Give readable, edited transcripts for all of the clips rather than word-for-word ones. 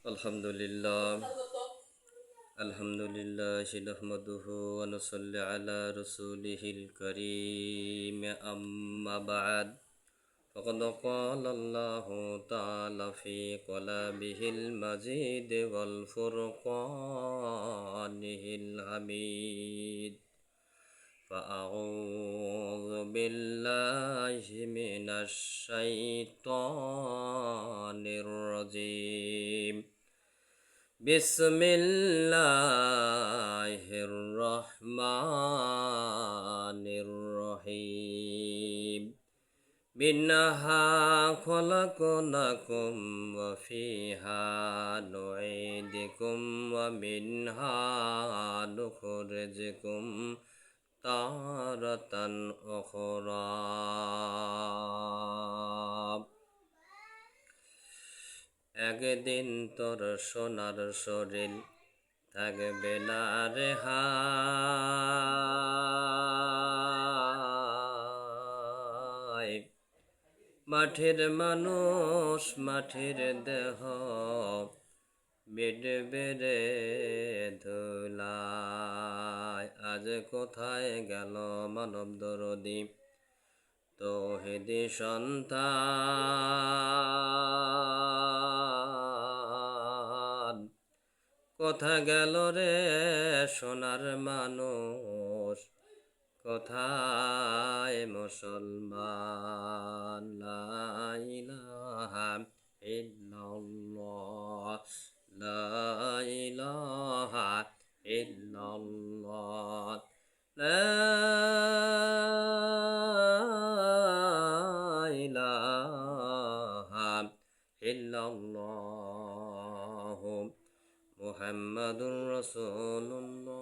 আলহামদুলিল্লাহ নাহমাদুহু ওয়া নুসাল্লি আলা রাসূলিহিল কারীম আম্মা বা'দ ফাকাদ ক্বালা আল্লাহু তাআলা ফি কালামিহিল মাজিদ ওয়াল ফুরকানিহিল হামিদ فأعوذ بالله من الشيطان الرجيم بسم الله الرحمن الرحيم منها خلقناكم وفيها نعيدكم ومنها نخرجكم تارة أخرى একদিন তোর সোনার শরীর থাকবে না রে হায় মাঠের মানুষ মাঠের দেহ মিটবে রে ধুলায় আজ কোথায় গেল মানব দরদী তৌহিদি সন্তান কোথা গেল রে সোনার মানুষ কোথায় মুসলমান লা ইলাহা ইল্লাল্লাহ লা ইলাহা ইল্লাল্লাহ লা ইলাহা ইল্লাল্লাহ মুহাম্মাদুর রাসূলুল্লাহ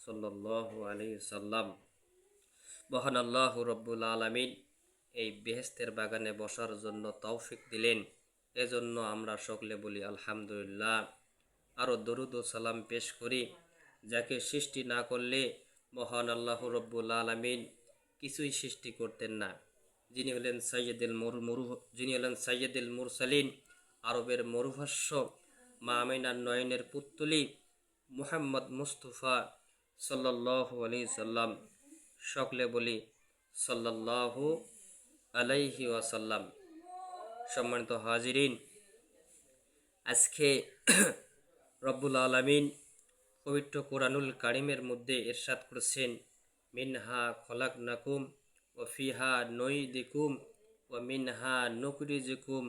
সাল্লাল্লাহু আলাইহি সাল্লাম। মহান আল্লাহ রব্বুল আলামিন এই বেহেশতের বাগানে বসার জন্য তৌফিক দিলেন, এজন্য আমরা সকলে বলি আলহামদুলিল্লাহ। আরও দরুদ ও সালাম পেশ করি যাকে সৃষ্টি না করলে মহান আল্লাহ রব্বুল আলামিন কিছুই সৃষ্টি করতেন না, যিনি হলেন সাইয়্যিদুল মুরসালিন, আরবের মরুভাষ্য, মা আমিনার নয়নের পুত্তলি মুহাম্মদ মুস্তাফা সাল্লাল্লাহু আলাইহি সাল্লাম। সকলে বলি সাল্লাল্লাহু আলাইহি ওয়াসাল্লাম। সম্মানিত হাজিরিন, আজকে রব্বুল আলামিন পবিত্র কোরআনুল কারিমের মধ্যে ইরশাদ করেছেন, মিনহা খলাকনাকুম ওয়া ফিহা নুঈদুকুম ওয়া মিনহা নুখরিজুকুম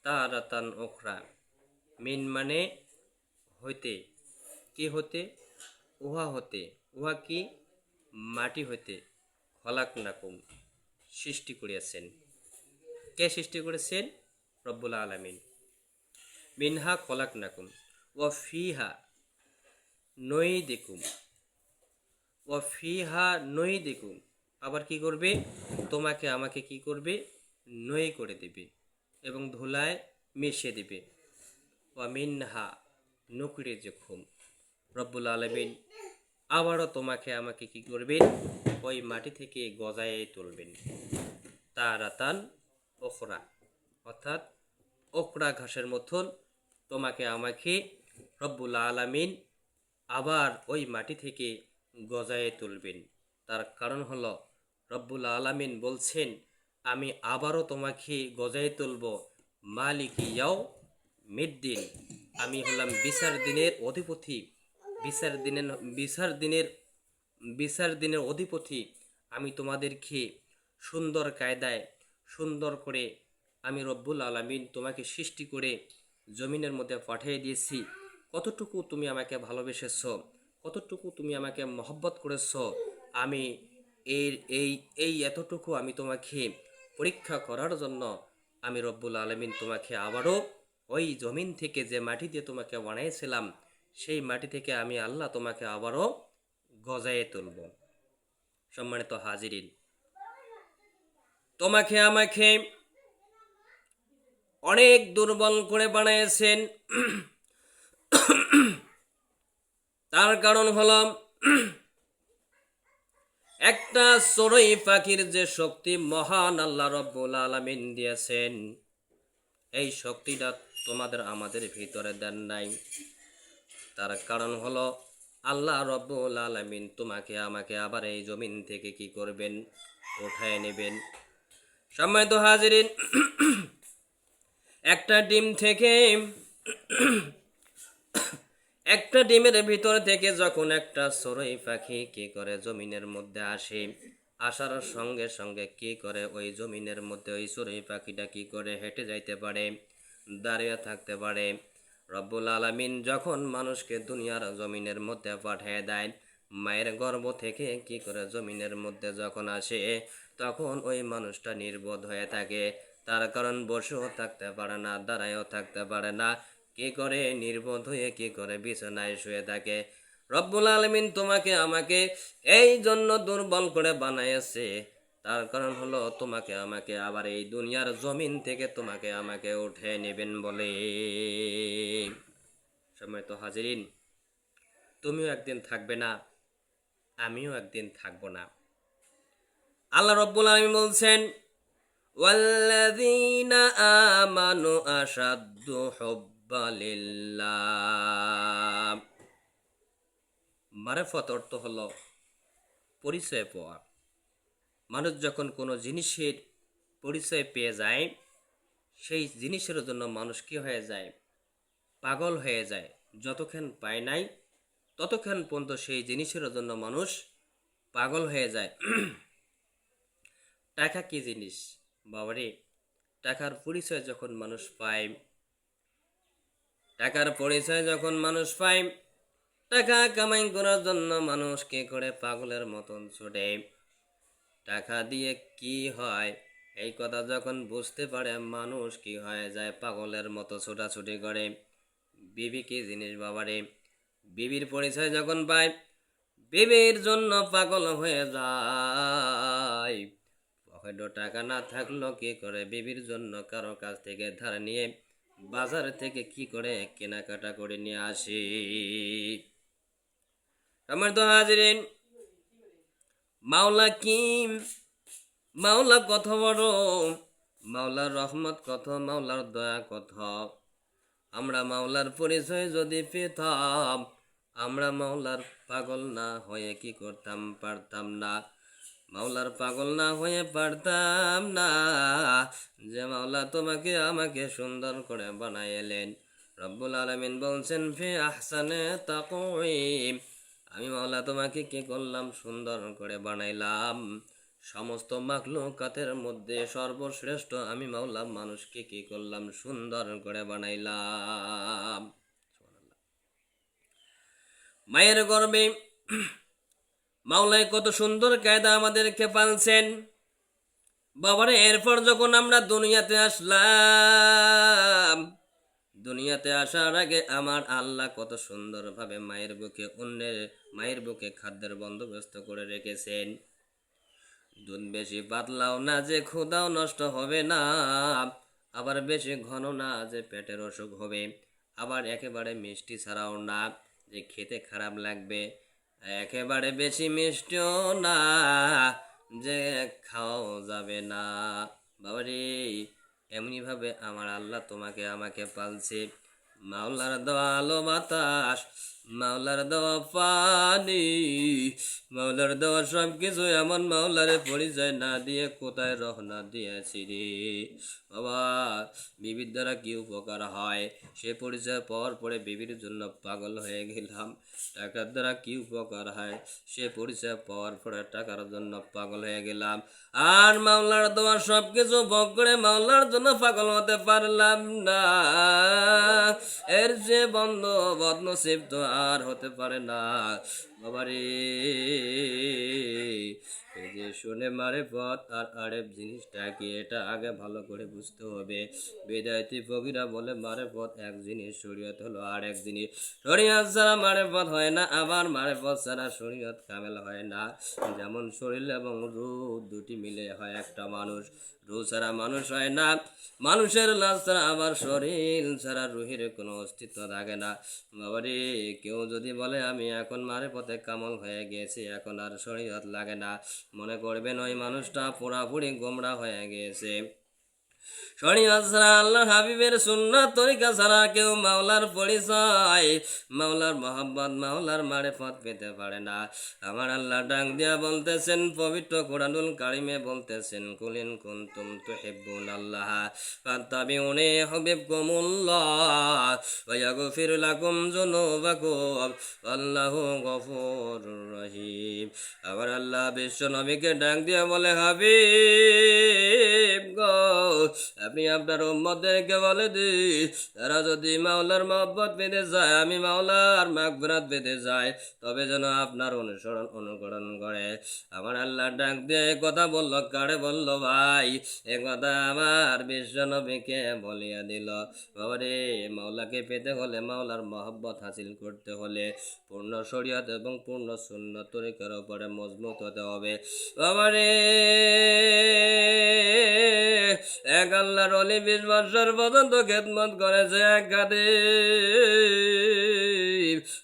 তারাতান উখরা। মিন মানে হইতে, কি হতে? উহা হতে। উহা কি? মাটি হইতে। খলাকনাকুম সৃষ্টি করিয়াছেন। কে সৃষ্টি করেছেন? রব্বুল আলামিন। মিনহা খলাকনাকুম ওয়া ফিহা নুঈদুকুম ওয়া ফিহা নুঈদুকুম। আবার কি করবে? তোমাকে আমাকে কি করবে? নই করে দেবে এবং ধুলায় মিশিয়ে দেবে। ওয়া মিনহা নুখরিজুকুম, রব্বুল আলামিন আবারও তোমাকে আমাকে কি করবেন? ওই মাটি থেকে গজায়ে তুলবেন। তারাতান ওখরা, অর্থাৎ ওকরা ঘাসের মতন তোমাকে আমাকে রব্বুল আলামিন আবার ওই মাটি থেকে গজায়ে তুলবেন। তার কারণ হলো রব্বুল আলামিন বলছেন, আমি আবারও তোমাকে গজায়ে তুলব মালিকি ইয়াউমিদ্দিন। আমি হলাম বিচার দিনের অধিপতি, বিচার দিনের অধিপতি। আমি তোমাদেরকে সুন্দর কায়দায় সুন্দর করে আমি রব্বুল আলামিন তোমাকে সৃষ্টি করে জমিনের মধ্যে পাঠিয়ে দিয়েছি। কতটুকু তুমি আমাকে ভালোবেসেছ, কতটুকু তুমি আমাকে মহব্বত করেছ, আমি এই এতটুকু আমি তোমাকে পরীক্ষা করার জন্য আমি রব্বুল আলামিন তোমাকে আবারও ওই জমিন থেকে যে মাটি দিয়ে তোমাকে বানিয়েছিলাম সেই মাটি থেকে আমি আল্লাহ তোমাকে আবারও গজায়ে তুলব। সম্মানিত হাজিরিন, তোমাকে আমাকে অনেক দুর্বল করে বানিয়েছেন। তার কারণ হলো একটা চড়ুই পাখির যে শক্তি মহান আল্লাহ রব্বুল আলামিন দিয়েছেন, এই শক্তিটা তোমাদের আমাদের ভিতরে দেন নাই। তার কারণ হলো আল্লাহ রব্বুল আলামিন তোমাকে আমাকে আবার এই জমিন থেকে কি করবেন, উঠায় নেবেন। সম্মানিত হাজিরিন, একটা ডিম থেকে একটা ডিমের ভিতর থেকে যখন একটা চড়ুই পাখি কি করে জমিনের মধ্যে আসে, আসার সঙ্গে সঙ্গে কি করে ওই জমিনের মধ্যে ওই চড়ুই পাখিটা কি করে হেঁটে যাইতে পারে, দাঁড়িয়ে থাকতে পারে। রব্বুল আলামিন যখন মানুষকে দুনিয়ার জমিনের মধ্যে পাঠিয়ে দেয়, মায়ের গর্ভ থেকে কি করে জমিনের মধ্যে যখন আসে, তখন ওই মানুষটা নির্বোধ হয়ে থাকে। তার কারণ বসেও থাকতে পারে না, দাঁড়ায়ও থাকতে পারে না, কি করে নির্বোধ হয়ে কি করে বিছানায় শুয়ে থাকে। রব্বুল আলামিন তোমাকে আমাকে এই জন্য দুর্বল করে বানাইছে। তার কারণ হলো তোমাকে আমাকে আবার এই দুনিয়ার জমিন থেকে তোমাকে আমাকে উঠে নেবেন বলে। সময় তো হাজিরিন, তুমিও একদিন থাকবে না, আমিও একদিন থাকবো না। আল্লাহ রব্বুল আলামিন বলছেন, ওয়াল্লাযীনা আমানু আশাদ্দু হুব্বা লিল্লাহ। মারিফত অর্থ হলো পরিচয় পাওয়া। মানুষ যখন কোনো জিনিসের পরিচয় পেয়ে যায়, সেই জিনিসের জন্য মানুষ কি হয়ে যায়, পাগল হয়ে যায়। যতক্ষণ পায় নাই ততক্ষণ পর্যন্ত সেই জিনিসের জন্য মানুষ পাগল হয়ে যায়। টাকা কি জিনিস বাবারে, টাকার পরিচয় যখন মানুষ পায়, টাকার পরিচয় যখন মানুষ পায়, টাকা কামাই করার জন্য মানুষ কি করে পাগলের মতন ছোটে। টাকা দিয়ে কি হয় এই কথা যখন বুঝতে পারে, মানুষ কি হয়ে যায়, পাগলের মতো ছোটাছুটি করে। বিবি কি জিনিস বাবারে, বিবির পরিচয় যখন পায়, বিবির জন্য পাগল হয়ে যায়। পকেটে টাকা না থাকলো কি করে বিবির জন্য কারো কাছ থেকে ধার নিয়ে বাজার থেকে কি করে কেনাকাটা করে নিয়ে আসি। আমার তো হাজিরিন, মাওলা কি, মাওলা কত বড়, মাওলার রহমত কত, মাওলার দয়া কত। আমরা মাওলার পরিচয় যদি পেতাম, আমরা মাওলার পাগল না হয়ে কি করতাম, পারতাম না। মাওলার পাগল না হয়ে পারতাম না, যে মাওলা তোমাকে আমাকে সুন্দর করে বানাইলেন। রব্বুল আলামিন বলছেন, ফি আহসানে তাকওয়িম, আমি মাওলা তোমাকে কি করলাম, সুন্দর করে বানাইলাম। সমস্ত মাখলুকাতের মধ্যে সর্বশ্রেষ্ঠ আমি মাওলা মানুষকে কি করলাম, সুন্দর করে বানাইলাম। মায়ের গর্ভে মাওলাই কত সুন্দর কায়দা আমাদেরকে পালছেন বাবারে। এরপর যখন আমরা দুনিয়াতে আসলাম, দুনিয়াতে আসার আগে আমার আল্লাহ কত সুন্দরভাবে মায়ের বুকে খাদ্যের বন্দোবস্ত করে রেখেছেন। দুধ বেশি পাতলাও না যে ক্ষুধাও নষ্ট হবে না, আবার বেশি ঘন না যে পেটের অসুখ হবে, আবার একেবারে মিষ্টি ছাড়াও না যে খেতে খারাপ লাগবে, একেবারে বেশি মিষ্টিও না যে খাওয়াও যাবে না। বাবারে, এমনিভাবে আমার আল্লাহ তোমাকে আমাকে পালছে। মাওলার দেওয়া আলো বাতাস, মাওলার দেওয়া পানি, মাওলার দেওয়া সব কিছু এমন মাওলারে পরিচয় না দিয়ে কোথায় রহনা দিয়েছি রে বাবা। বিবির দ্বারা কি উপকার হয় সে পরিচয় পাওয়ার পরে বিবির জন্য পাগল হয়ে গেলাম। টাকার দ্বারা কি উপকার হয় সে পরিচয় পাওয়ার পরে টাকার জন্য পাগল হয়ে গেলাম। আর মাওলার দেওয়া সব কিছু ভোগ করে মাওলার জন্য পাগল হতে পারলাম না। এর যে বদনসিব তো আর হতে পারে না বাবারে। এই যে শুনে মারিফত আর আরেফ জিনিসটা কি, এটা আগে ভালো করে বুঝতে হবে। বেদায়তি ফকিরা বলে মারিফত এক জিনিস, শরীয়ত হলো আর এক জিনিস। শরীয়ত ছাড়া মারিফত হয় না, আবার মারিফত ছাড়া শরীয়ত কামেল হয় না। যেমন শরীর এবং রূহ দুটি মিলে হয় একটা মানুষ, রূহ ছাড়া মানুষ হয় না। মানুষের লাশ ছাড়া আবার শরীর ছাড়া রুহের কোনো অস্তিত্ব থাকে না বাবারে। কেউ যদি বলে আমি এখন মারিফতে কামল হয়ে গেছি, এখন আর শরীয়ত লাগে না, মনে করবেন ওই মানুষটা পুরাপুরি গোমরা হয়ে গেছে। শরীয়ত ছাড়া আল্লাহর হাবিবের সুন্নাত তরিকা ছাড়া কেউ মাওলার পরিচয়, মাওলার মহব্বত, মাওলার মারিফত পেতে পারে না। আমার আল্লাহ ডাক দিয়া বলতেছেন পবিত্র কোরআনুল কারিমে বলতেছেন, কুলিন কুনতুম তুহিব্বুনাল্লাহ ফাত্তাবিউনি ইউহিব্বুকুমুল্লাহ ওয়া ইয়াগফির লাকুম যুনুবাকুম আল্লাহু গফুরুর রহিম। আমার আল্লাহ বিশ্ব নবীকে ডাক দিয়া বলে, হাবিব গো, আপনি আপনার উম্মতদেরকে বলে দিন, তারা যদি মাওলার মহব্বত পেতে যায়, আমি মাওলার মাগফিরাত পেতে যাই, তবে যেন আপনার অনুকরণ করে। আমার আল্লাহ ডাক দিয়ে কথা বলল, কারে বলল ভাই? এ কথা আমার বিশ্ব নবীকে বলিয়া দিল। বাবারে, মাওলাকে পেতে হলে, মাওলার মহব্বত হাসিল করতে হলে পূর্ণ শরীয়ত এবং পূর্ণ সুন্নাত তরিকার উপরে মজবুত হতে হবে। বাবারে, এক আল্লাহর ওলি 20 বছর পর্যন্ত খেদমত করেছে এক খাদিম।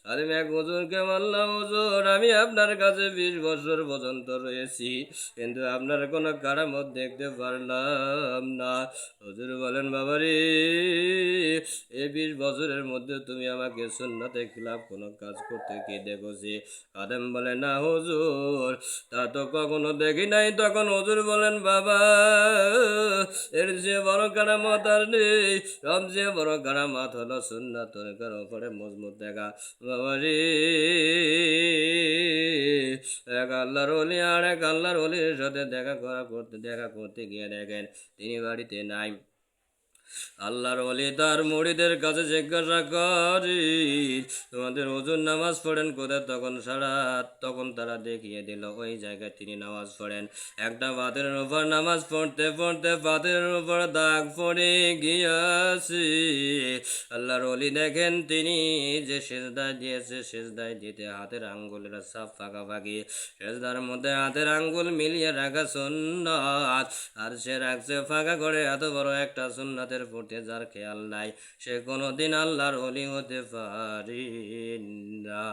আমি এক হুজুরকে বললাম, হুজুর, আমি আপনার কাছে 20 বছর পর্যন্ত রয়েছি, কিন্তু আপনার কোনো কারামত দেখতে পারলাম না। হুজুর বলেন, বাবারে, এই 20 বছরের মধ্যে তুমি আমাকে সুন্নতে খিলাফ কোনো কাজ করতে কি দেখেছি? খাদেম বলে, না হুজুর, তা তো কখনো দেখি নাই। তখন হুজুর বলেন, বাবা, এর যে বড় কারামত আর নেই। সবচেয়ে বড় কারামত হলো সুন্নাত তরিকার উপরে মজবুত দেখা। বাবারে, এক আল্লাহর ওলি আর এক আল্লাহর ওলির সাথে দেখা করতে গিয়ে দেখেন তিনি বাড়িতে নাই। আল্লাহর ওলি তার মুরিদের কাছে জিজ্ঞাসা করি, তোমাদের হুজুর নামাজ পড়েন কোথায়? তখন তারা দেখিয়ে দিল ওই জায়গায় তিনি নামাজ পড়েন। একটা পাথরের উপর নামাজ পড়তে পড়তে পাথরের উপর দাগ পড়ে গিয়াছে। আল্লাহর ওলি দেখেন তিনি যে সেজদায় দিয়েছে, সেজদায় দিতে হাতের আঙ্গুলের সাফ ফাঁকাফাঁকি, সেজদার মধ্যে হাতের আঙ্গুল মিলিয়ে রাখা সুন্নাত, আর সে রাখছে ফাঁকা করে। এত বড় একটা সুন্নাতের প্রতি যার খেয়াল নাই, সে কোনোদিন আল্লাহর ওলি হতে পারে না।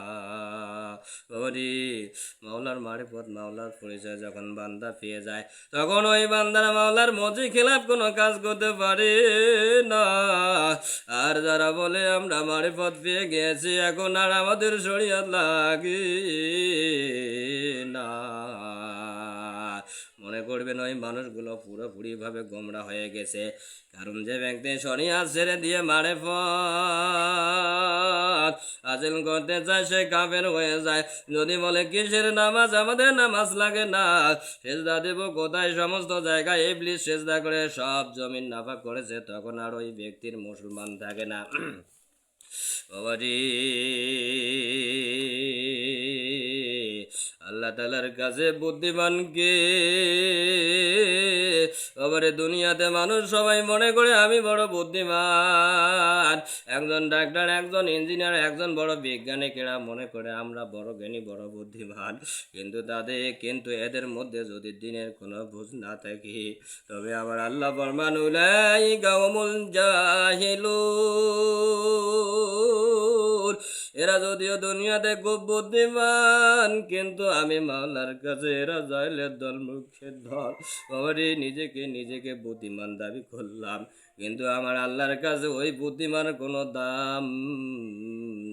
মাওলার মারিফত, মাওলার পরিচয় যখন বান্দা পেয়ে যায়, তখন ওই বান্দারা মাওলার মর্জি খেলাফ কোনো কাজ করতে পারে না। আর যারা বলে আমরা মারিফত পেয়ে গেছি, এখন আর আমাদের শরীয়ত লাগে না, মনে করবেন ওই মানুষগুলো পুরোপুরি ভাবে গোমরা হয়ে গেছে। কারণ যে ব্যক্তি শরিয়ত ছেড়ে দিয়ে মারিফত হাসিল করতে চায়, সে কাফের হয়ে যায়। যদি বলে কিসের নামাজ, আমাদের নামাজ লাগে না, সেজদা দেব কোথায়? সমস্ত জায়গায় ইবলিস সেজদা করে সব জমিন নাফাক করেছে, তখন আর ওই ব্যক্তির মুসলমান থাকে না। বাবারি, আল্লাহ তাআলার কাছে বুদ্ধিমানকে, বাবারে, দুনিয়াতে মানুষ সবাই মনে করে আমি বড় বুদ্ধিমান। একজন ডাক্তার, একজন ইঞ্জিনিয়ার, একজন বড় বিজ্ঞানীকেরা মনে করে আমরা বড় জ্ঞানী, বড় বুদ্ধিমান। কিন্তু এদের মধ্যে যদি দিনের কোনো বুঝ না থাকে, তবে আমার আল্লাহ ফরমান, উলাইকা হুমুল জাহিলুন। এরা যদিও দুনিয়াতে খুব বুদ্ধিমান, কিন্তু আমি মাওলার কাছে এরা জাহেলের দল, মূর্খের দল। বাবারে, নিজেকে বুদ্ধিমান দাবি করলাম, কিন্তু আমার আল্লাহর কাছে ওই বুদ্ধিমান কোনো দাম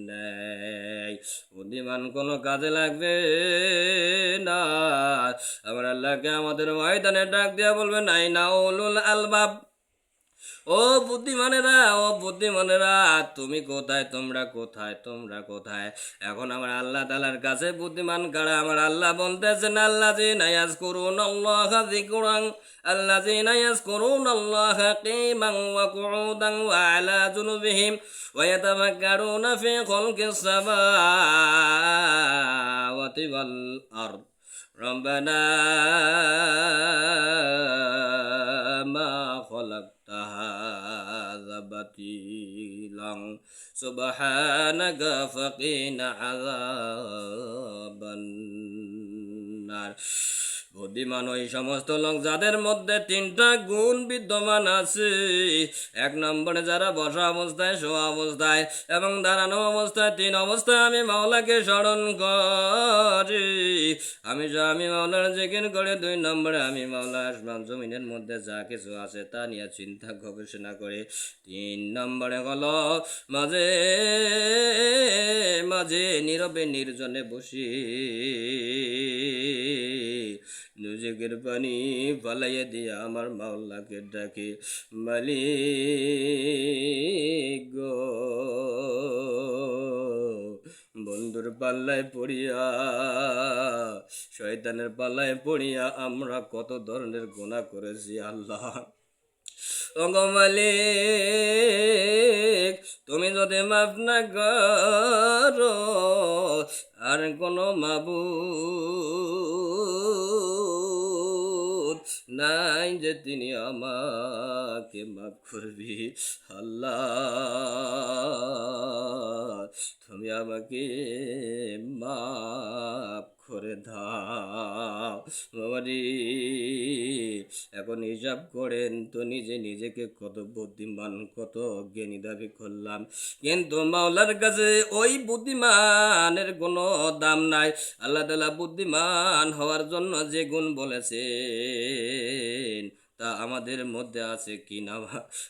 নেই, বুদ্ধিমান কোনো কাজে লাগবে না। আমার আল্লাহকে আমাদের ময়দানে ডাক দিয়া বলবেন, আইনা উলুল আলবাব, ও বুদ্ধিমানেরা, ও বুদ্ধিমানেরা, তুমি কোথায়? তোমরা কোথায়? এখন আমার আল্লাহ তাআলার কাছে বুদ্ধিমান কারা? আমার আল্লাহ বলতেছেন, আল্লাযীনা ইয়াযকুরুনাল্লাহা যিকরান, আল্লাযীনা ইয়াযকুরুনাল্লাহা কিয়ামান ওয়া কুউদান ওয়া আলা জুনুবিহিম ওয়া ইয়াতাফাক্কারুনা ফি খালকিস সামাওয়াতি ওয়াল আরদ রব্বানা মা খালাকতা হাযা বাতিলান সুবহানাকা ফাকিনা আযাবান নার। বুদ্ধিমান ওই সমস্ত লোক যাদের মধ্যে তিনটা গুণ বিদ্যমান আছে। এক নম্বরে যারা বসা অবস্থায়, শোয়া অবস্থায় এবং দাঁড়ানো অবস্থায়, তিন অবস্থায় আমি মাওলাকে স্মরণ করি। আমি মাওলার জিকির করে। দুই নম্বরে আমি মাওলা আসমান জমিনের মধ্যে যা কিছু আছে তা নিয়ে চিন্তা গবেষণা করে। তিন নম্বরে হলো মাঝে মাঝে নীরবে নির্জনে বসি নিজের পানি পালাইয়া দিয়া আমার মাওলাকে ডাকে, মালিক গো। বন্ধুর পাল্লায় পড়িয়া, শয়তানের পাল্লায় পড়িয়া আমরা কত ধরনের গুনাহ করেছি আল্লাহ। ওগো মালিক, তুমি যদি মাফ না করো, আর কোনো মাবুদ নাই যে তিনি আমাকে মাফ করবি। আল্লাহ, তুমি আমাকে মাফ করে দাও বাবারি। এখন হিসাব করেন তো নিজেকে কত বুদ্ধিমান, কত জ্ঞানী দাবি করলাম, কিন্তু মাওলার কাছে ওই বুদ্ধিমানের কোনো দাম নাই। আল্লাহ তাআলা বুদ্ধিমান হওয়ার জন্য যে গুণ বলেছেন তা আমাদের মধ্যে আছে কি না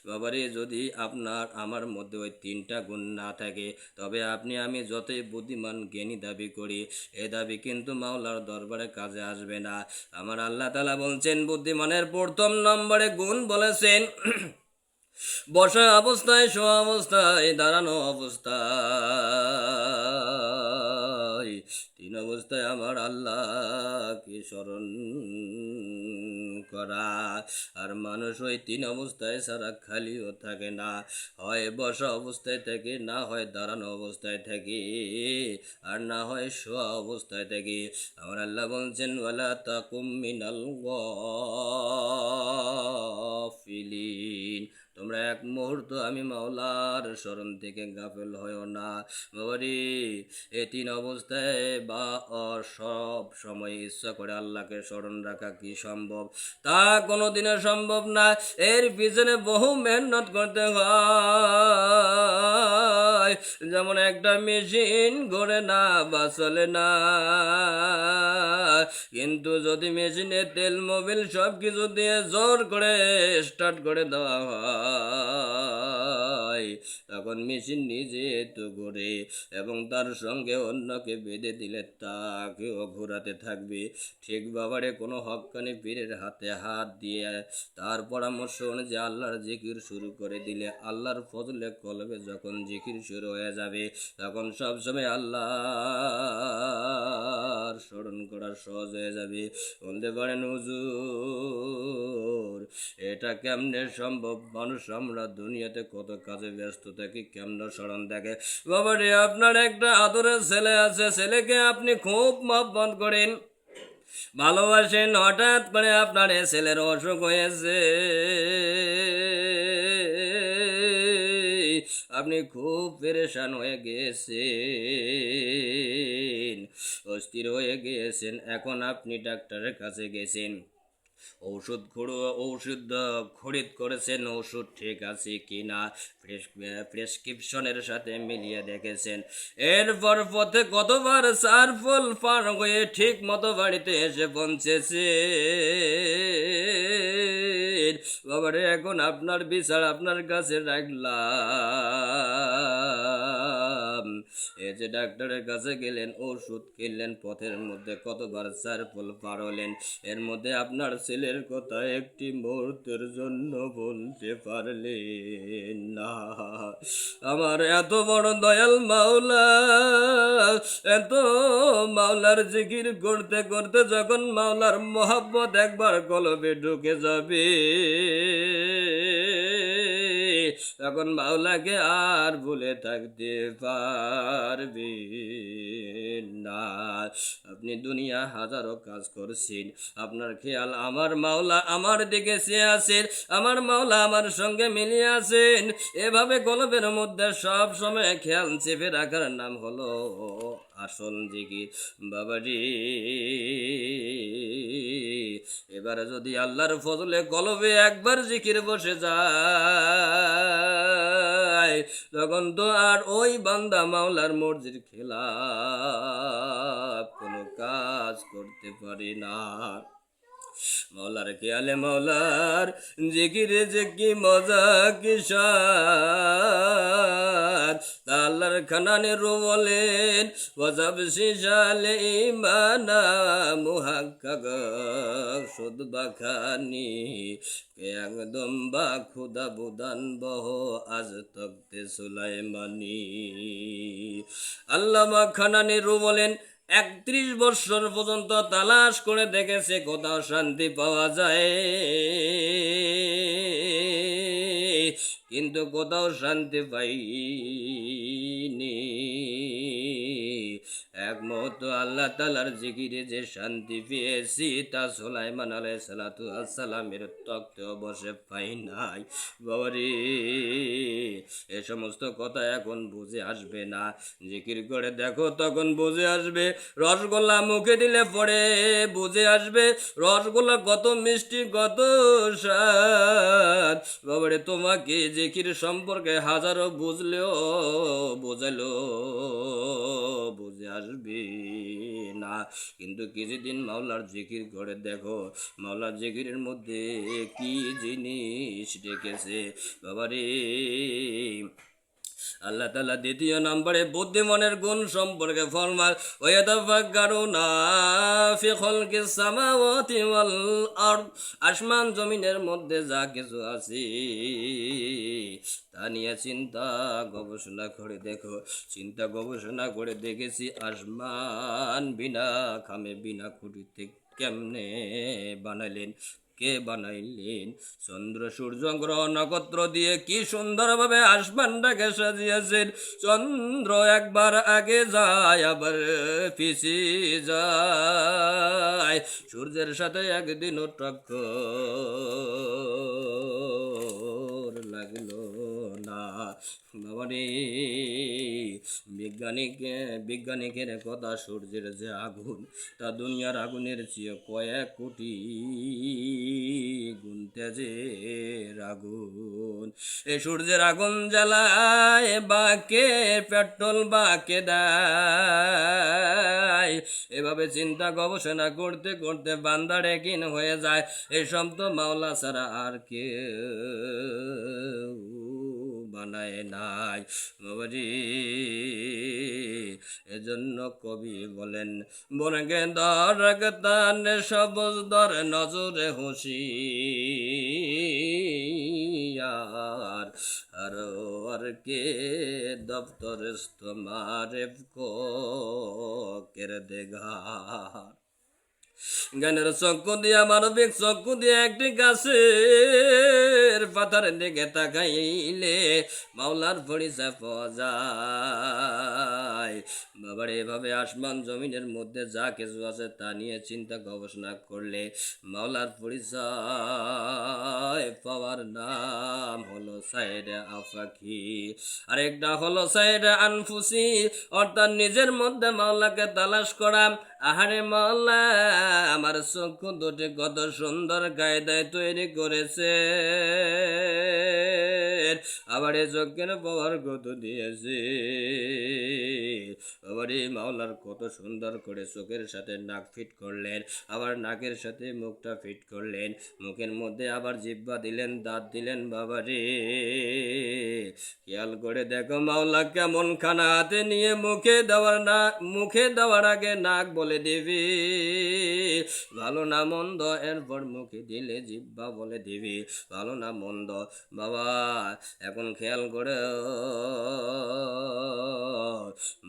বাবারে? যদি আপনার আমার মধ্যে ওই তিনটা গুণ না থাকে, তবে আপনি আমি যতই বুদ্ধিমান জ্ঞানী দাবি করি, এ দাবি কিন্তু মাওলার দরবারে কাজে আসবে না। আমার আল্লাহ তাআলা বলছেন, বুদ্ধিমানের প্রথম নম্বরে গুণ বলেছেন বসা অবস্থায়, শোয়া অবস্থায়, দাঁড়ানো অবস্থায়, তিন অবস্থায় আমার আল্লাহকে স্মরণ করা। আর মানুষ ওই তিন অবস্থায় ছাড়া খালিও থাকে না, হয় বসা অবস্থায় থাকে, না হয় দাঁড়ানো অবস্থায় থাকে, আর না হয় শোয়া অবস্থায় থাকে। আমার আল্লাহ বলছেন, ওয়ালা তাকুম মিনাল গাফিলিন, তোমরা এক মুহূর্ত আমি মাওলার স্মরণ থেকে গাফেল হয়ো না বাবারি। এ তিন অবস্থায় বা সব সময় ইচ্ছা করে আল্লাহকে স্মরণ রাখা কি সম্ভব? তা কোনোদিনও সম্ভব না। এর পিছনে বহু মেহনত করতে হয়। যেমন একটা মেশিন ঘোরে না বা চলে না, কিন্তু যদি মেশিনে তেল মোবিল সব কিছু দিয়ে জোর করে স্টার্ট করে দেওয়া হয়, তখন মেশিন নিজে তো ঘুরে এবং তার সঙ্গে অন্যকে বেঁধে দিলে তাকেও ঘোরাতে থাকবে। ঠিক বাবারে, কোনো হক্কানি পীরের হাতে হাত দিয়ে তার পরামর্শ অনুযায়ী আল্লাহর জিকির শুরু করে দিলে, আল্লাহর ফজলে কলবে যখন জিকির শুরু হয়ে যাবে, তখন সবসময় আল্লাহর স্মরণ করা সহজ হয়ে যাবে। বলতে পারেন, হুজুর এটা কেমনে সম্ভব? মানুষ আমরা দুনিয়াতে কত কাজে ব্যস্ত থাকি, কেমনে স্মরণ থাকে? বাবারে, আপনার একটা আদরের ছেলে আছে, ছেলেকে আপনি খুব মহব্বত করেন, ভালোবাসেন। হঠাৎ করে আপনার এ ছেলের অসুখ হয়েছে, আপনি খুব পেরেশান হয়ে গিয়েছেন, অস্থির হয়ে গিয়েছেন। এখন আপনি ডাক্তারের কাছে গেছেন, ঔষধ খরিদ করেছেন, ওষুধ ঠিক আছে কি না প্রেসক্রিপশনের সাথে মিলিয়ে দেখেছেন। এরপর পথে কতবার সারফল পার হয়ে ঠিক মতো বাড়িতে এসে পৌঁছেছে বাবারে। এখন আপনার বিচার আপনার কাছে রাখলাম। এই যে ডাক্তারের কাছে গেলেন, ওষুধ কিনলেন, পথের মধ্যে কতবার সারফল পার হলেন, এর মধ্যে আপনার ছেলের কথা একটি মুহূর্তের জন্য বলতে পারলেন না। আমার এত বড় দয়াল মাওলা, এত মাওলার জিকির করতে করতে যখন মাওলার মোহাব্বত একবার কলবে ঢুকে যাবে, তখন মাওলাকে আর ভুলে থাকতে পারবে না। আপনি দুনিয়া হাজারো কাজ করছেন, আপনার খেয়াল আমার মাওলা আমার দিকে চেয়ে আছেন, আমার মাওলা আমার সঙ্গে মিলিয়ে আছেন। এভাবে কলবের মধ্যে সব সময় খেয়াল চেপে রাখার নাম হলো আসল জিকির বাবাজি। এবারে যদি আল্লাহর ফজলে কলবে একবার জিকির বসে যায়, তখন তো আর ওই বান্দা মাওলার মর্জির খেলাফ কোনো কাজ করতে পারে না। মাওলার খেয়ালে মাওলার জিকিরে যে কি মজা কি স্বাদ, তা আল্লাহর খানানে রো বলেন ওয়াজাব শিশালে ইমানা মুহাক্কাক সুদ বাখানি কে একদম বা খুদা বুদান বহ আজ তকতে সুলাইমানি। আল্লামা খানানে রো বলেন 31 বছর পর্যন্ত তালাশ করে দেখেছে কোথাও শান্তি পাওয়া যায়, কিন্তু কোথাও শান্তি পাইনি। একমাত্র আল্লাহ তাআলার জিকিরে যে শান্তি পেয়েছি তা সুলাইমান আলাইহিস সালাতু ওয়াস সালামের তক্তেও বসে পাই নাই বাবারে। এ সমস্ত কথা এখন বুঝে আসবে না, জিকির করে দেখো তখন বুঝে আসবে। রসগোল্লা মুখে দিলে পরে বুঝে আসবে রসগোল্লা কত মিষ্টি কত স্বাদ বাবারে। তোমাকে জিকির সম্পর্কে হাজারো বুঝলেও বোঝালো বুঝে আসবে না, কিন্তু কিছুদিন মাওলার জিকির করে দেখো মাওলার জিকিরের মধ্যে কি জিনিস রেখেছে বাবারে। আল্লাহ তাআলা দ্বিতীয় নম্বরে বুদ্ধিমানের গুণ সম্পর্কে ফরমান ওয়ায়াতাফাক্কারুনা ফি খালকিস সামাওয়াতি ওয়াল আরদ, আসমান জমিনের মধ্যে যা কিছু আছে তা নিয়ে চিন্তা গবেষণা করে দেখো। চিন্তা গবেষণা করে দেখেছি আসমান বিনা খামে বিনা খুঁটিতে কেমনে বানাইলেন, কে বানাইলেন। চন্দ্র সূর্য গ্রহ নক্ষত্র দিয়ে কি সুন্দরভাবে আসমানটাকে সাজিয়েছেন। চন্দ্র একবার আগে যায় আবার পিছিয়ে যায়, সূর্যের সাথে একদিনও টক্কর লাগলো না বাবারে। বিজ্ঞানিকের কথা, সূর্যের যে আগুন তা দুনিয়ার আগুনের চেয়ে কয়েক কোটি গুণ তেজের আগুন। এই সূর্যের আগুন জ্বালায় বাকে পেট্রোল বাকে দেয়। এভাবে চিন্তা গবেষণা করতে করতে বান্দার একদিন হয়ে যায় এসব তো মাওলা ছাড়া আর কেউ বানায় নাই বাবাজি। এজন্য কবি বলেন বনগে দর তানে সবজ দর নজরে হুঁশিয়ার আর কে দপ্তর তোমারে কো কের দেঘার। জ্ঞানের চক্ষু দিয়া মানবিক চক্ষু দিয়ে একটি গাছের পাতার দিকে তাকাইলে মাওলার পরিচয় পাওয়া যায় বাবার। এভাবে আসমান জমিনের মধ্যে যা কিছু আছে তা নিয়ে চিন্তা গবেষণা করলে মাওলার পরিচয় পাওয়ার নাম হলো সাইরে আফাকি, আরেকটা হলো সাইরে আনফুসি, অর্থাৎ নিজের মধ্যে মাওলাকে তালাশ করা। আহারে মাওলা আমার চক্ষু দুটি কত সুন্দর কায়দায় তৈরি করেছে, আবার এই চোখের পাওয়ার কত দিয়েছে আবার এই মাওলার কত সুন্দর করে চোখের সাথে নাক ফিট করলেন, আবার নাকের সাথে মুখটা ফিট করলেন, মুখের মধ্যে আবার জিহ্বা দিলেন, দাঁত দিলেন বাবারে। খেয়াল করে দেখো মাওলা কেমন খানা হাতে নিয়ে মুখে দেওয়ার আগে নাক বলে দিবি ভালো না মন্দ, এরপর মুখে দিলে জিহ্বা বলে দিবি ভালো না মন্দ। বাবা এখন খেয়াল করে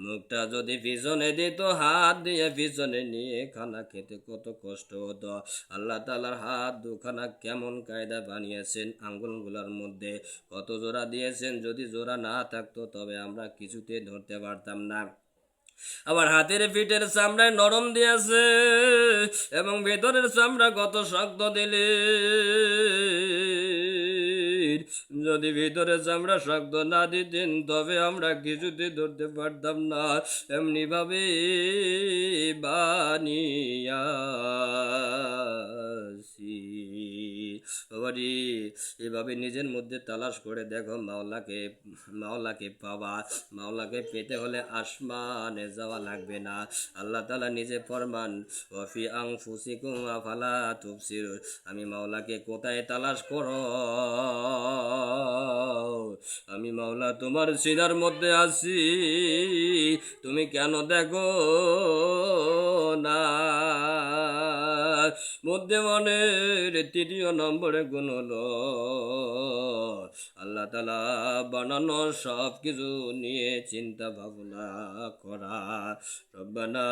মুখটা যদি পিছনে দিত, হাত দিয়ে পিছনে নিয়ে খানা খেতে কত কষ্ট হতো। আল্লাহ তাআলার হাত দুখানা কেমন কায়দা বানিয়েছেন, আঙ্গুলগুলোর মধ্যে কত জোড়া দিয়েছেন, যদি জোড়া না থাকতো তবে আমরা কিছুতে ধরতে পারতাম না। আবার হাতের পিঠের চামড়ায় নরম দিয়েছে এবং ভেতরের চামড়া কত শক্ত দিলেন। যদি ভিতরে চামড়া শক্ত না দিতেন তবে আমরা কিছুতে ধরতে পারতাম না, এমনি ভাবে বানিয়াছি। বাবারি, এভাবে নিজের মধ্যে তালাশ করে দেখো, মাওলাকে পাবা। মাওলাকে পেতে হলে আসমানে যাওয়া লাগবে না। আল্লাহ তাআলা নিজে ফরমান, ওয়াফি আনফুসিকুম আফালা তুবসিরুন, আমি মাওলাকে কোথায় তালাশ করো, আমি মাওলা তোমার সিনার মধ্যে আছি, তুমি কেন দেখো না। বুদ্ধিমানের তৃতীয় নম্বরে গুণ হলো আল্লাহ তাআলা বানানো সব কিছু নিয়ে চিন্তা ভাবনা করা। রব্বানা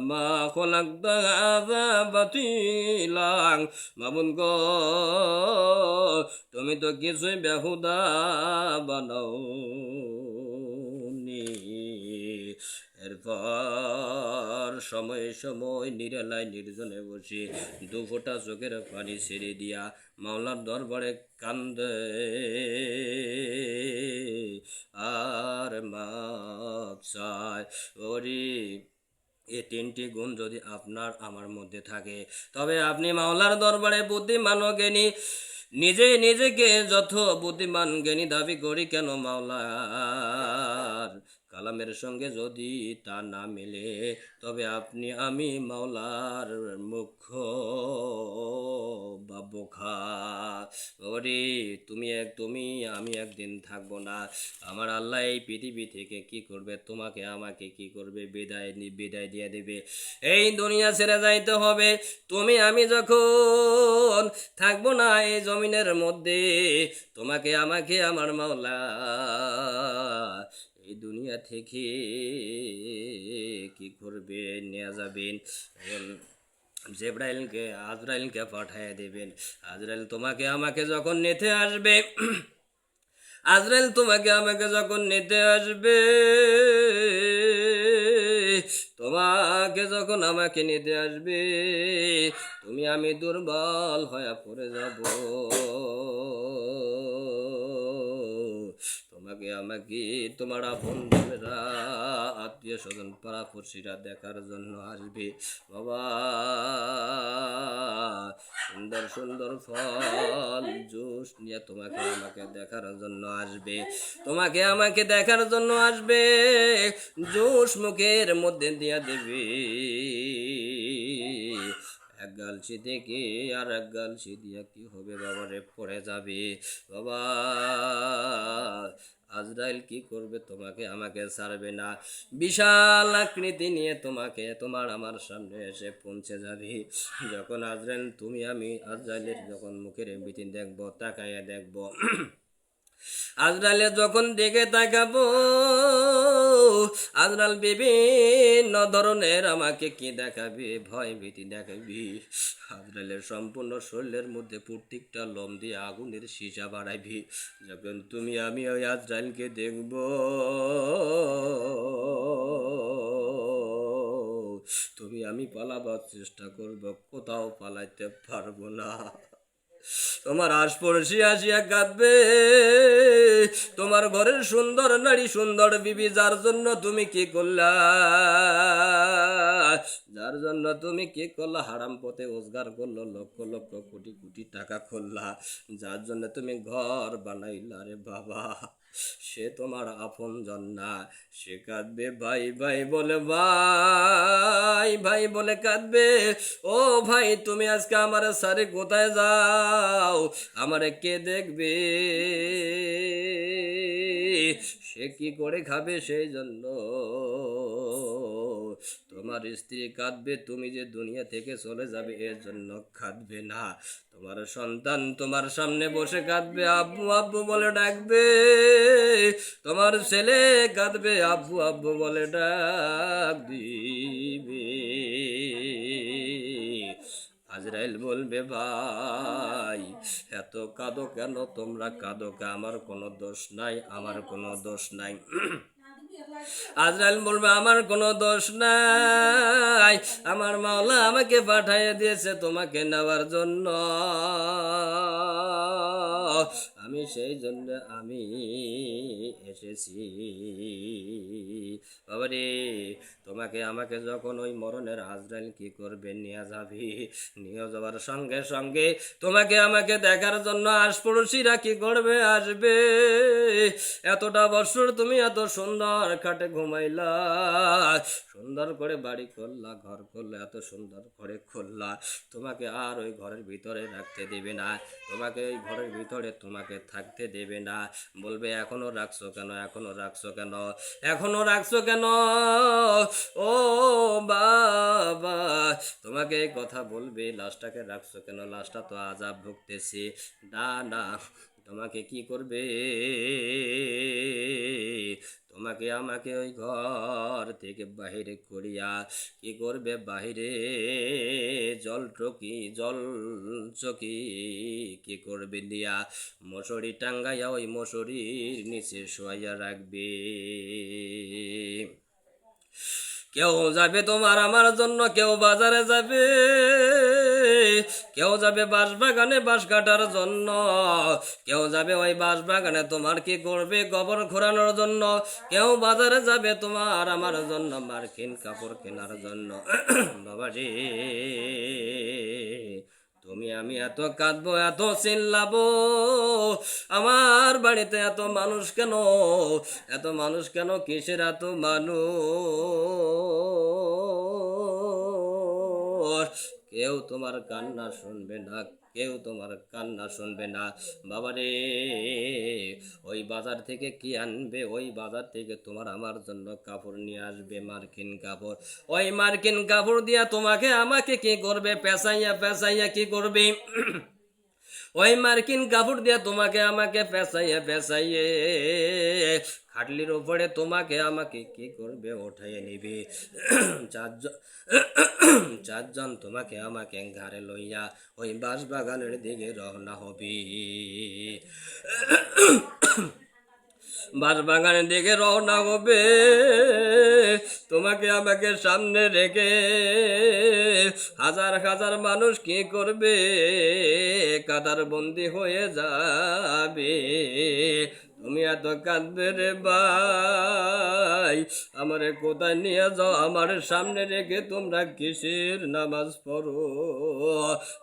মা খলাকতা হাযা বাতিলা, মাবুদ গো তুমি তো কিছুই বেহুদা বানাও নি। এরপর সময় সময় নিরালায় নির্জনে বসে দু ফোঁটা চোখের পানি ছেড়ে দিয়া মাওলার দরবারে কান্দে আর মাপ চায়। ওরে, এই তিনটি গুণ যদি আপনার আমার মধ্যে থাকে তবে আপনি মাওলার দরবারে বুদ্ধিমান ও জ্ঞানী। নিজেকে যত বুদ্ধিমান জ্ঞানী দাবি করি কেন, মাওলার কালামের সঙ্গে যদি তা না মেলে তবে আপনি আমি মাওলার মুখ্য বা বোখা। ওরে, তুমি আমি একদিন থাকবো না। আমার আল্লাহ এই পৃথিবী থেকে কি করবে, তোমাকে আমাকে কি করবে, বিদায় দিয়ে দেবে। এই দুনিয়া ছেড়ে যাইতে হবে। তুমি আমি যখন থাকবো না এই জমিনের মধ্যে, তোমাকে আমাকে আমার মাওলা এই দুনিয়া থেকে কি করবে, নিয়ে যাবেন। আজরাইলকে পাঠিয়ে দেবেন। আজরাইল তোমাকে আমাকে যখন নিতে আসবে, আজরাইল তোমাকে আমাকে যখন নিতে আসবে, তোমাকে যখন আমাকে নিতে আসবে, তুমি আমি দুর্বল হয়ে পড়ে যাব। তোমাকে আমাকে তোমার আপনজনেরা, আত্মীয় স্বজন, পাড়াপড়শিরা দেখার জন্য আসবে। বাবা, সুন্দর সুন্দর ফল জুস নিয়ে তোমাকে আমাকে দেখার জন্য আসবে। তোমাকে আমাকে দেখার জন্য আসবে, জুস মুখের মধ্যে দিয়া দেবে। এক গালসি থেকে আর এক গালসি দিয়া কি হবে বাবারে, পড়ে যাবে। বাবা, আজরাইল কি করবে, তোমাকে আমাকে ছাড়বে না। বিশাল আকৃতি নিয়ে তোমাকে তোমার আমার সামনে এসে পৌঁছে যাবে। যখন আজরাইল তুমি আমি আজরাইলের যখন মুখের ভিতর দেখবো, তাকাইয়া দেখবো, আজরাইলে যখন দেখে তাকাবো, আজরাইল বিভিন্ন ধরনের আমাকে কি দেখাবে, ভয় ভীতি দেখাবি। আজরাইলের সম্পূর্ণ শরীরের মধ্যে প্রত্যেকটা লোম দিয়ে আগুনের সীসা বাড়াইবি। যখন তুমি আমি ওই আজরাইলকে দেখবো, তুমি আমি পালাবার চেষ্টা করবো, কোথাও পালাইতে পারবো না। তোমার আশপাশে আসিয়া কাঁদবে, তোমার ঘরের সুন্দর নারী, সুন্দর বিবি, যার জন্য তুমি কি করলা, যার জন্য তুমি কি করলা, হারাম পথে রোজগার করলো, লক্ষ লক্ষ কোটি কোটি টাকা করলা, যার জন্য তুমি ঘর বানাইলা রে বাবা, সে তোমার আপনজন না। সে কাঁদবে ভাই ভাই বলে, ভাই ভাই বলে কাঁদবে। ও ভাই, তুমি আজকে আমার সারে কোথায় যাও, আমারে কে দেখবে, সে কি করে খাবে, সেই জন্য তোমার স্ত্রী কাঁদবে। তুমি যে দুনিয়া থেকে চলে যাবে এর জন্য কাঁদবে না। তোমার সন্তান তোমার সামনে বসে কাঁদবে, আব্বু আব্বু বলে ডাকবে। তোমার ছেলে কাঁদবে, আব্বু আব্বু বলে ডাক দিবে। আজরাইল বলবে, ভাই এত কাঁদো কেন, তোমরা কাঁদো কে, আমার কোনো দোষ নাই, আমার কোনো দোষ নাই। আজরাইল বলবে, আমার কোনো দোষ নাই, আমার মাওলা আমাকে পাঠিয়ে দিয়েছে তোমাকে নেওয়ার জন্য। আমি সেই জন্য আমি এসেছি। বাবারে, তোমাকে আমাকে যখন ওই মরণের আজরাইল কি করবে, নিয়ে যাবি, নিয়ে যাওয়ার সঙ্গে সঙ্গে তোমাকে আমাকে দেখার জন্য আশপড়শিরা কি করবে, আসবে। এতটা বছর তুমি এত সুন্দর খাটে ঘুমাইলা, সুন্দর করে বাড়ি করলা, ঘর করলা, এত সুন্দর ঘরে খুললা, তোমাকে আর ওই ঘরের ভিতরে রাখতে দেবে না, তোমাকে ওই ঘরের ভিতরে তোমাকে থাকতে দেবে না। বলবে এখনো রাখছো কেন, এখনো রাখছো কেন, এখনো রাখছো কেন ও বাবা। তোমাকে এই কথা বলবে, লাশটাকে রাখছো কেন, লাশটা তো আযাব ভুগতেছে। না না, তোমাকে কি করবে, তোমাকে আমাকে ওই ঘর থেকে বাহিরে করিয়া কি করবে, বাহিরে জল চকি কি করবে দিয়া মশারি টাঙ্গাইয়া ওই মশারির নিচে শোয়াইয়া রাখবে। কেউ যাবে তোমার আমার জন্য, কেউ বাজারে যাবে, কেউ যাবে বাঁশ বাগানে বাঁশ কাটার জন্য, কেউ যাবে ওই বাঁশ বাগানে তোমার কি করবে, গোবর ঘোরানোর জন্য, কেউ বাজারে যাবে তোমার আমার জন্য মার্কিন কাপড় কেনার জন্য। বাবাজি, তুমি আমি এত কাঁদবো, এত চিল্লাবো, আমার বাড়িতে এত মানুষ কেন, এত মানুষ কেন, কিসের এত মানুষ, কেউ তোমার কান্না শুনবে না, কেউ তোমার কান্না শুনবে না। বাবারে, ওই বাজার থেকে কি আনবে, ওই বাজার থেকে তোমার আমার জন্য কাপড় নিয়ে আসবে, মার্কিন কাপড়, ওই মার্কিন কাপড় দিয়া তোমাকে আমাকে কি করবে, পেঁচাইয়া পেঁচাইয়া কি করবে, ওই মার্কিন কাপড় দিয়া তোমাকে আমাকে পেঁচাইয়ে পেঁচাইয়ে খাটলির উপরে তোমাকে আমাকে কি করবে, ওঠাইয়ে নিবে। চারজন চারজন তোমাকে আমাকে ঘাড়ে লইয়া ওই বাঁশ বাগানের দিকে রওনা হবে। বাঁশ বাগানের দিকে রওনা হবে, তোমাকে আমাকে সামনে রেখে হাজার হাজার মানুষ কি করবে, কাদার বন্দি হয়ে যাবে। তুমি এত কাঁদবে রে ভাই, আমারে কোথায় নিয়ে যাও, আমার সামনে রেখে তোমরা কিসের নামাজ পড়ো,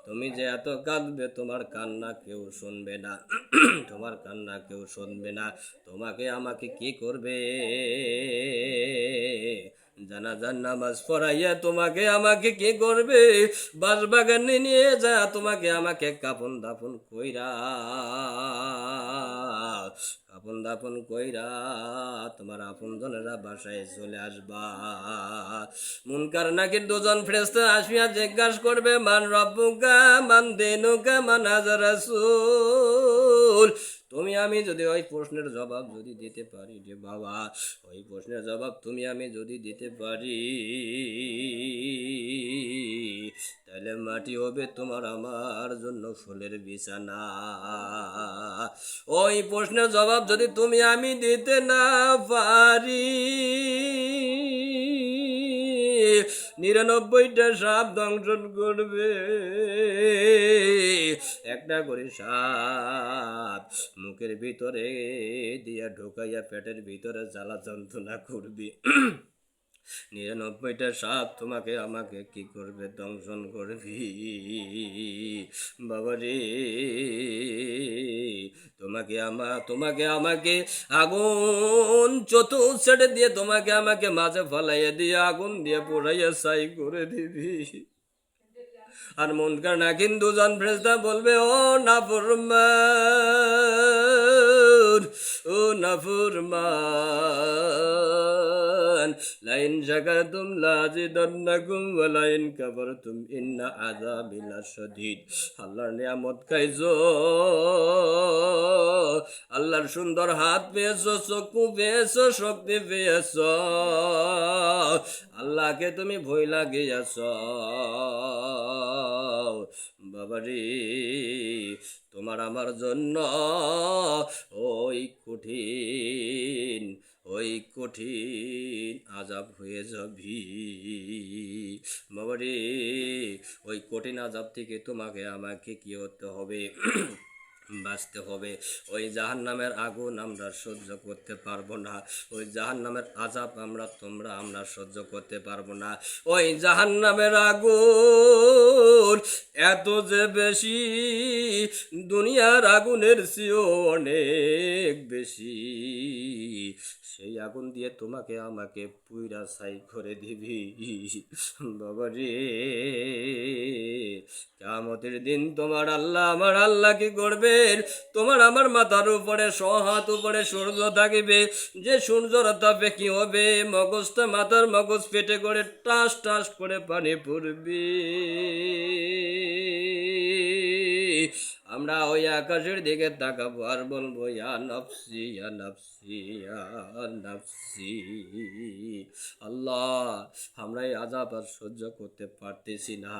তুমি যে এত কাঁদবে, তোমার কান্না কেউ শুনবে না, তোমার কান্না কেউ শুনবে না। তোমাকে আমাকে কি করবে, জানাজার নামাজ পড়াইয়া তোমাকে আমাকে কি করবে, বাঁশবাগানে নিয়ে যা তোমাকে আমাকে কাফন দাফন কইরা, কাফন দাফন কইরা তোমার আপন জনেরা বাসায় চলে আসবা। মুনকার নাকির দুজন ফেরেশতা আসিয়া জিজ্ঞাসা করবে, মান রব্বুকা মান দিনুকা মান হাজা রাসূল। তুমি আমি যদি ওই প্রশ্নের জবাব যদি দিতে পারি যে বাবা, ওই প্রশ্নের জবাব তুমি আমি যদি দিতে পারি, তাহলে মাটি হবে তোমার আমার জন্য ফুলের বিছানা। ওই প্রশ্নের জবাব যদি তুমি আমি দিতে না পারি, 99টা সাপ দংশন করবে, একটা করে সাপ মুখের ভিতরে দিয়া ঢোকাইয়া পেটের ভিতরে জ্বালা যন্ত্রণা করবে। 99টা সাপ তোমাকে আমাকে কি করবে, দংশন করবি। বাবারে, তোমাকে আমাকে আগুন চতুর্থ দিয়ে তোমাকে আমাকে মাঝে ফলাইয়া দিয়ে আগুন দিয়ে পোড়াইয়া ছাই করে দিবি। আর মুনকার নাকির দুজন ফেরেশতা বলবে, ও নাফরমান, ও নাফরমান, লাইন শাকারতুম লাযিদান্নাকুম ওয়া লাইন কাফারতুম ইন্না আযাবি লাশাদীদ। আল্লাহর নিয়ামত খাইছো, আল্লাহর সুন্দর হাত পেয়েছো, চক্ষু পেয়েছো, শক্তি পেয়েছো, আল্লাহকে তুমি ভুইলা গিয়েছো। বাবারে, তোমার আমার জন্য ওই কঠিন আযাব হয়ে যাবি। বাবারে, ওই কঠিন আযাব থেকে তোমাকে আমাকে কি হতে হবে, বাঁচতে হবে। ওই জাহান্নামের আগুন আমরা সহ্য করতে পারবো না, ওই জাহান্নামের আযাব আমরা সহ্য করতে পারবো না। ওই জাহান্নামের আগুন এত যে বেশি, দুনিয়ার আগুনের চেয়েও অনেক বেশি। সেই আগুন দিয়ে তোমাকে আমাকে পুইরা ছাই করে দিবি বাবা রে। কিয়ামতের দিন তোমার আল্লাহ আমার আল্লাহ কি করবেন? তোমার আমার মাথার উপরে হাত উপরে সূর্য থাকিবে, যে সূর্যর তাপে কি হবে, মগজটা মাথার মগজ পেটে করে টাস টাস করে পানি পড়বে। আমরা ওই আকাশের দিকে তাকাবো আর বলবো ইয়া নফসি ইয়া নফসি ইয়া নফসি। আল্লাহ, আমরা এই আযাব আর সহ্য করতে পারতেছি না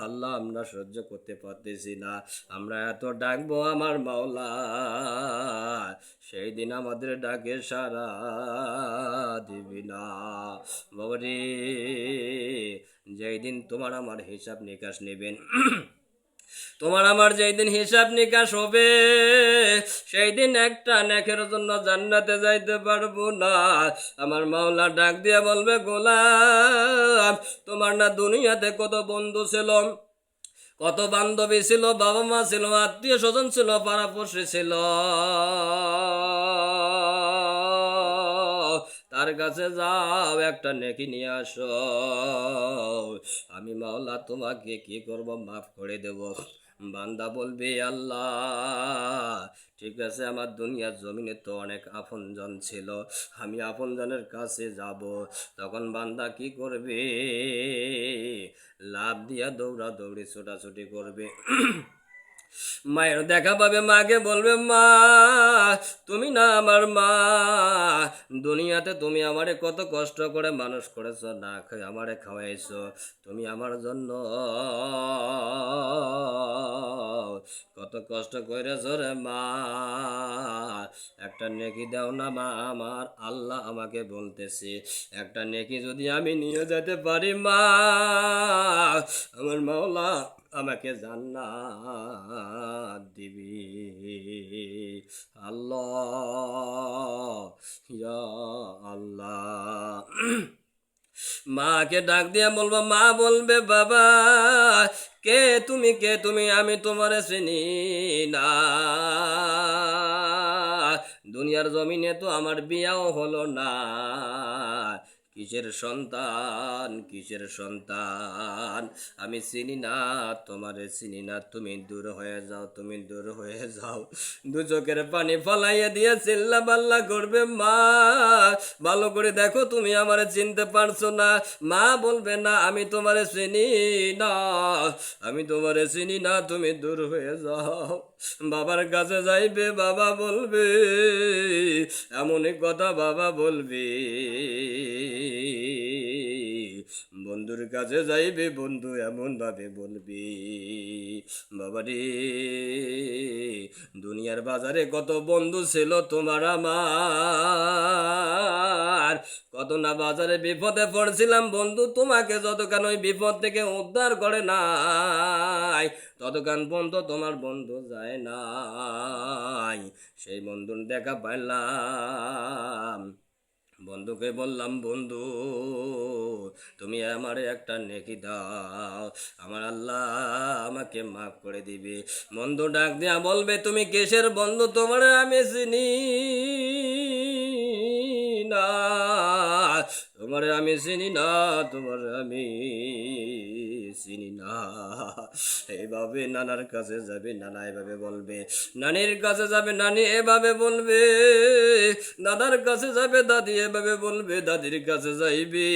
আল্লাহ, আমরা সহ্য করতে পারতেছি না। আমরা এত ডাকবো আমার মাওলা, সেই দিন আমাদের ডাকে সাড়া দিবি না বাবারে। যেই দিন তোমার আমার হিসাব নিকাশ নেবেন, তোমার আমার যেই দিন হিসাব নিকাশ হবে, সেই দিন একটা নেকের জন্য জান্নাতে যাইতে পারবো না। আমার মাওলা ডাক দিয়ে বলবে, গোলাম, তোমার না দুনিয়াতে কত বন্ধু ছিল, কত বান্ধবী ছিল, বাবা মা ছিল, আত্মীয় স্বজন ছিল, পাড়াপড়শি ছিল, তার কাছে যাও, একটা নেকি নিয়ে আসো, আমি মাওলা তোমাকে কি করব, মাফ করে দেব। বান্দা বলবে, আল্লাহ ঠিক আছে, আমার দুনিয়ার জমিনে তো অনেক আপনজন ছিল, আমি আপনজনের কাছে যাব। তখন বান্দা কি করবে? লাভ দিয়া দৌড়া দৌড়ি ছোটাছুটি করবে। মায়ের দেখা পাবে, মাকে বলবে, মা তুমি না আমার মা, দুনিয়াতে তুমি আমারে কত কষ্ট করে মানুষ করেছো, না খেয়ে আমারে খাওয়াইছো, তুমি আমার জন্য কত কষ্ট করেছো রে মা, একটা নেকি দাও না মা। আমার আল্লাহ আমাকে বলতেছে, একটা নেকি যদি আমি নিয়ে যেতে পারি মা, আমার মাওলা আমাকে জান্নাত দিবি। আল্লাহ, ইয়া আল্লাহ। মাকে ডাক দিয়া বলবো, মা বলবে, বাবা কে তুমি, কে তুমি, আমি তোমারে চিনি না, দুনিয়ার জমিনে তো আমার বিয়াও হলো না, কিসের সন্তান, কিসের সন্তান, আমি চিনি না, তোমারে চিনি না, তুমি দূর হয়ে যাও, তুমি দূর হয়ে যাও। দু চোখের পানি ফলাইয়া দিয়ে চিল্লা পাল্লা করবে, মা ভালো করে দেখো, তুমি আমারে চিনতে পারছো না। মা বলবে, না আমি তোমারে চিনি না, আমি তোমারে চিনি না, তুমি দূর হয়ে যাও। বাবার কাছে যাইবে, বাবা বলবে এমনই কথা, বাবা বলবে। বন্ধুর কাছে যাইবে, বন্ধু এমন ভাবে বলবি, বাবারে দুনিয়ার বাজারে কত বন্ধু ছিল তোমার আমার, কত না বাজারে বিপদে পড়ছিলাম, বন্ধু তোমাকে যতক্ষণ ওই বিপদ থেকে উদ্ধার করে নাই, ততক্ষণ পর্যন্ত তোমার বন্ধু যায় নাই। সেই বন্ধুর দেখা পাইলাম, বন্ধুকে বললাম, বন্ধু তুমি আমারে একটা নেকি দাও, আমার আল্লাহ আমাকে মাফ করে দিবে। বন্ধু ডাক দিয়া বলবে, তুমি কিসের বন্ধু, তোমারে আমি চিনি না, তোমারে আমি চিনি না, তোমারে আমি চিনি না। এইভাবে নানার কাছে যাবে, নানা এভাবে বলবে, নানির কাছে যাবে, নানি এভাবে বলবে, দাদার কাছে যাবে, দাদি এভাবে বলবে, দাদির কাছে যাইবে,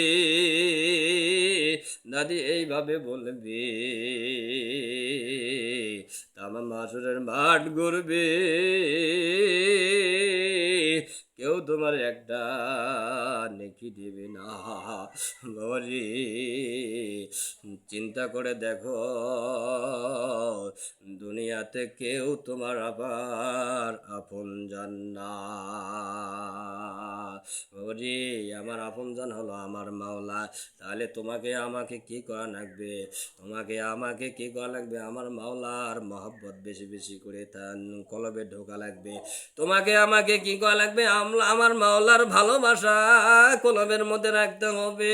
দাদি এইভাবে বলবে। তামাম মাসুরের মাঠ ঘুরবে, কেউ তোমার একটা নেকি দেবে না। বাবারে চিন্তা করে দেখো, দুনিয়াতে কেউ তোমার আবার আপন জান না। ওরে আমার আপনজন হলো আমার মাওলা, তাহলে তোমাকে আমাকে কি করা লাগবে? তোমাকে আমাকে কি করা লাগবে? আমার মাওলার মহব্বত বেশি বেশি করে তার কলবে ঢোকা লাগবে। তোমাকে আমাকে কি করা লাগবে? আমার মাওলার ভালোবাসা কলবের মধ্যে রাখতে হবে।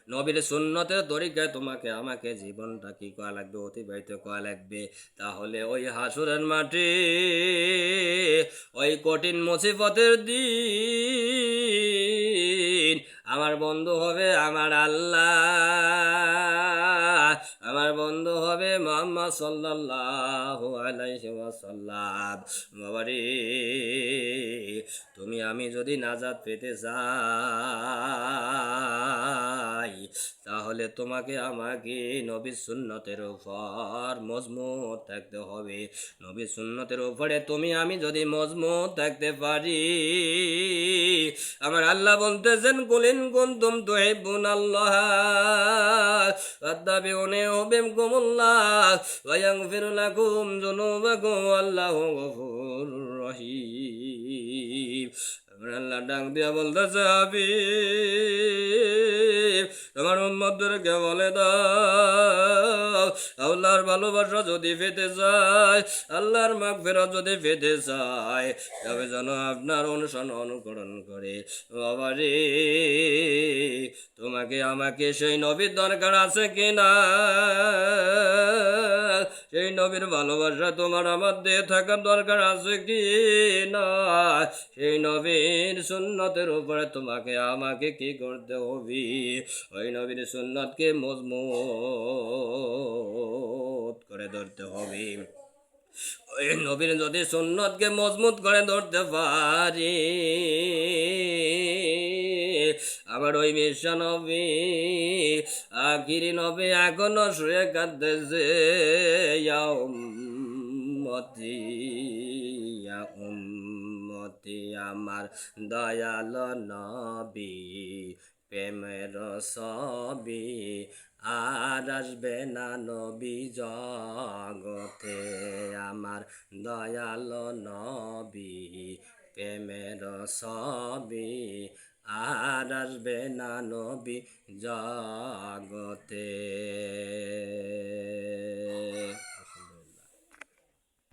নবীর সুন্নতের তরিকায় তোমাকে আমাকে জীবনটা কি করা লাগবে? অতিবাহিত করা লাগবে। তাহলে ওই হাসুরের মাঠে, ওই কঠিন মুসিবতের দিন আমার বন্ধু হবে আমার আল্লাহ, আমার বন্ধু হবে মুহাম্মদ সাল্লাল্লাহু আলাইহি ওয়াসাল্লাম। বাবারে, তুমি আমি যদি নাজাত পেতে চাই, তাহলে তোমাকে আমাকে নবীর সুন্নতের উপর মজবুত থাকতে হবে। নবীর সুন্নতের উপরে তুমি আমি যদি মজবুত থাকতে পারি, আমার আল্লাহ বলতেছেন কুলিন কুনতুম তুহিব্বুনাল্লাহ ফাত্তাবিউনি ইউহিব্বুকুমুল্লাহ ওয়া ইয়াগফির লাকুম যুনুবাকুম আল্লাহু গফুরুর রহিম। আমার আল্লাহ ডাক দিয়া বলতেছে, হাবিব তোমার উম্মতদেরকে বলে দাও, আল্লাহর ভালোবাসা যদি পেতে চায়, আল্লাহর মাগফিরাত যদি পেতে চায়, তবে যেন আপনার অনুকরণ করে। বাবারে, তোমাকে আমাকে সেই নবীর দরকার আছে কিনা? সেই নবীর ভালোবাসা তোমার আমার দিয়ে থাকার দরকার আছে কি না? সেই নবীর সুন্নতের উপরে তোমাকে আমাকে কি করতে হবে? ওই নবীর সুন্নতকে মজবুত করে ধরতে হবে। ওই নবীর যদি সুন্নতকে মজবুত করে ধরতে পারি, আমার ওই বিশ্ব নবী, আখিরি নবী এখনো শুয়ে কাঁদতেছে, ইয়া উম্মতি ইয়া উম্মতি, আমার দয়াল নবী প্রেমের ছবি আর আসবে না নবী জগতে। আমার দয়াল নবী প্রেমের ছবি আর আসবে না নবী জগতে।